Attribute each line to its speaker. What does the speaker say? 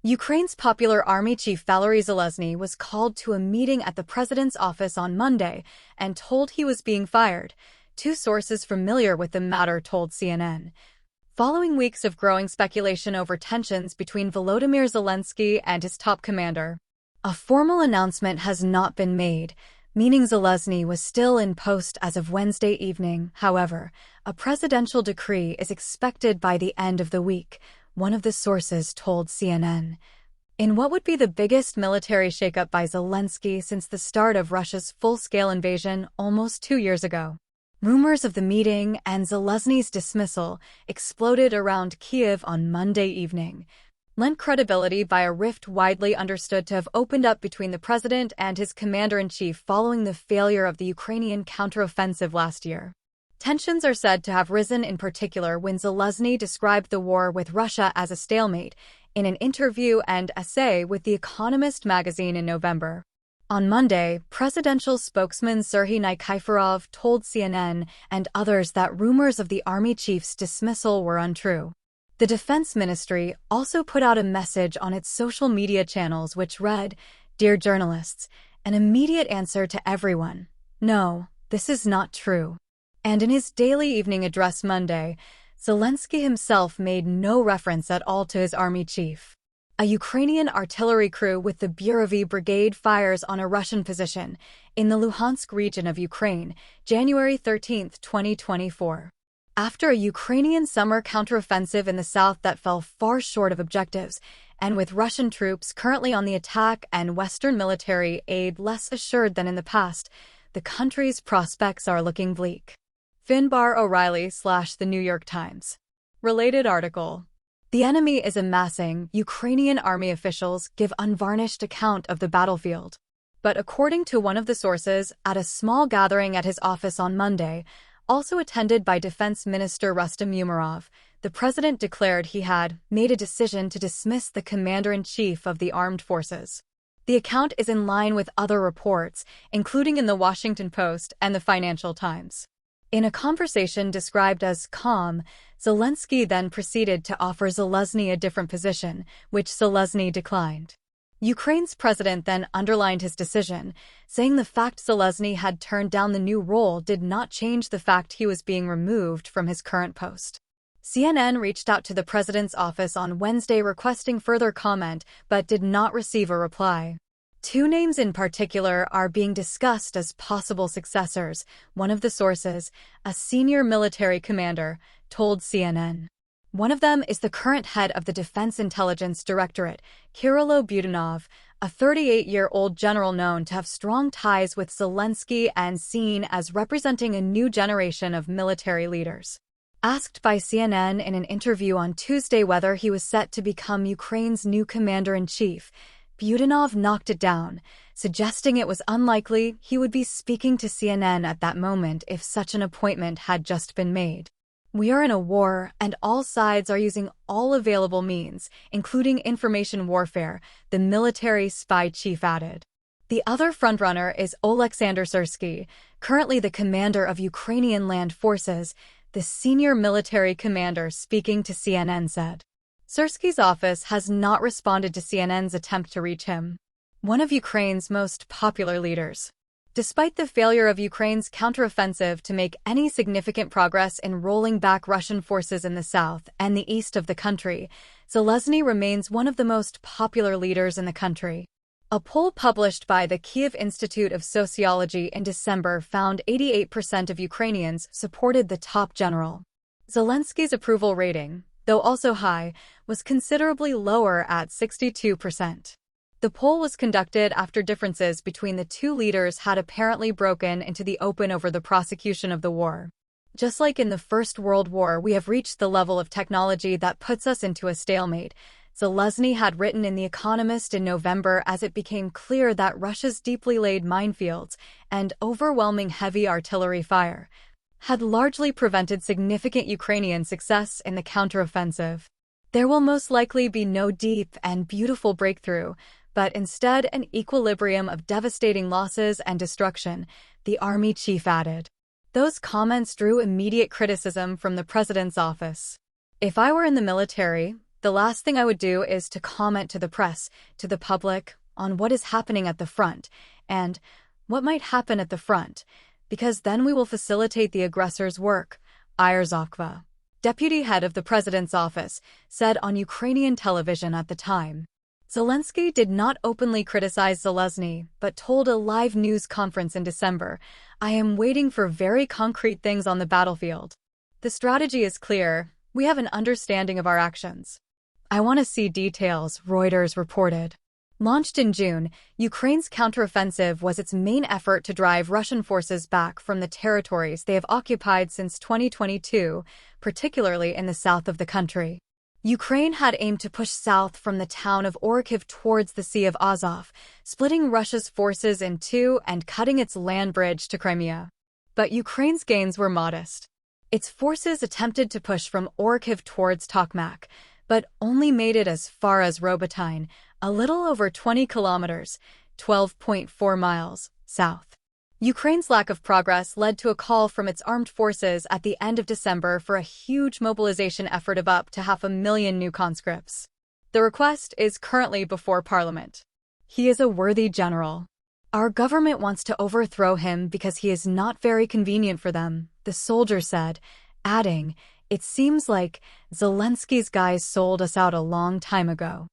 Speaker 1: Ukraine's popular army chief Valery Zaluzhny was called to a meeting at the president's office on Monday and told he was being fired, two sources familiar with the matter told CNN. Following weeks of growing speculation over tensions between Volodymyr Zelensky and his top commander, a formal announcement has not been made, meaning Zaluzhny was still in post as of Wednesday evening. However, a presidential decree is expected by the end of the week, one of the sources told CNN. In what would be the biggest military shakeup by Zelensky since the start of Russia's full-scale invasion almost 2 years ago. Rumors of the meeting and Zelensky's dismissal exploded around Kyiv on Monday evening, lent credibility by a rift widely understood to have opened up between the president and his commander-in-chief following the failure of the Ukrainian counteroffensive last year. Tensions are said to have risen in particular when Zelensky described the war with Russia as a stalemate in an interview and essay with The Economist magazine in November. On Monday, presidential spokesman Serhiy Nikiforov told CNN and others that rumors of the army chief's dismissal were untrue. The Defense Ministry also put out a message on its social media channels which read, "Dear journalists, an immediate answer to everyone. No, this is not true." And in his daily evening address Monday, Zelensky himself made no reference at all to his army chief. A Ukrainian artillery crew with the Burovy Brigade fires on a Russian position in the Luhansk region of Ukraine, January 13, 2024. After a Ukrainian summer counteroffensive in the south that fell far short of objectives, and with Russian troops currently on the attack and Western military aid less assured than in the past, the country's prospects are looking bleak. Finbar O'Reilly/The New York Times. Related article. The enemy is amassing. Ukrainian army officials give unvarnished account of the battlefield. But according to one of the sources, at a small gathering at his office on Monday, also attended by Defense Minister Rustem Umerov, the president declared he had made a decision to dismiss the commander-in-chief of the armed forces. The account is in line with other reports, including in the Washington Post and the Financial Times. In a conversation described as calm, Zelensky then proceeded to offer Zaluzhny a different position, which Zaluzhny declined. Ukraine's president then underlined his decision, saying the fact Zaluzhny had turned down the new role did not change the fact he was being removed from his current post. CNN reached out to the president's office on Wednesday requesting further comment but did not receive a reply. Two names in particular are being discussed as possible successors, one of the sources, a senior military commander, told CNN. One of them is the current head of the Defense Intelligence Directorate, Kirill Budanov, a 38-year-old general known to have strong ties with Zelensky and seen as representing a new generation of military leaders. Asked by CNN in an interview on Tuesday whether he was set to become Ukraine's new commander-in-chief, Budanov knocked it down, suggesting it was unlikely he would be speaking to CNN at that moment if such an appointment had just been made. "We are in a war, and all sides are using all available means, including information warfare," the military spy chief added. The other frontrunner is Oleksandr Syrsky, currently the commander of Ukrainian land forces, the senior military commander speaking to CNN said. Syrsky's office has not responded to CNN's attempt to reach him, one of Ukraine's most popular leaders. Despite the failure of Ukraine's counteroffensive to make any significant progress in rolling back Russian forces in the south and the east of the country, Zaluzhny remains one of the most popular leaders in the country. A poll published by the Kyiv Institute of Sociology in December found 88% of Ukrainians supported the top general. Zelensky's approval rating, though also high, was considerably lower at 62%. The poll was conducted after differences between the two leaders had apparently broken into the open over the prosecution of the war. "Just like in the First World War, we have reached the level of technology that puts us into a stalemate," Zaluzhny had written in The Economist in November as it became clear that Russia's deeply laid minefields and overwhelming heavy artillery fire had largely prevented significant Ukrainian success in the counteroffensive. "There will most likely be no deep and beautiful breakthrough, but instead an equilibrium of devastating losses and destruction," the army chief added. Those comments drew immediate criticism from the president's office. "If I were in the military," the last thing I would do is to comment to the press, to the public, on what is happening at the front, and what might happen at the front, because then we will facilitate the aggressor's work, Ierzokva, deputy head of the president's office, said on Ukrainian television at the time. Zelensky did not openly criticize Zaluzhny, but told a live news conference in December, "I am waiting for very concrete things on the battlefield. The strategy is clear. We have an understanding of our actions. I want to see details," Reuters reported. Launched in June, Ukraine's counteroffensive was its main effort to drive Russian forces back from the territories they have occupied since 2022, particularly in the south of the country. Ukraine had aimed to push south from the town of Kyiv towards the Sea of Azov, splitting Russia's forces in two and cutting its land bridge to Crimea. But Ukraine's gains were modest. Its forces attempted to push from Kyiv towards Tokmak, but only made it as far as Robotyne, a little over 20 kilometers, 12.4 miles, south. Ukraine's lack of progress led to a call from its armed forces at the end of December for a huge mobilization effort of up to 500,000 new conscripts. The request is currently before Parliament. "He is a worthy general. Our government wants to overthrow him because he is not very convenient for them," the soldier said, adding, "It seems like Zelensky's guys sold us out a long time ago."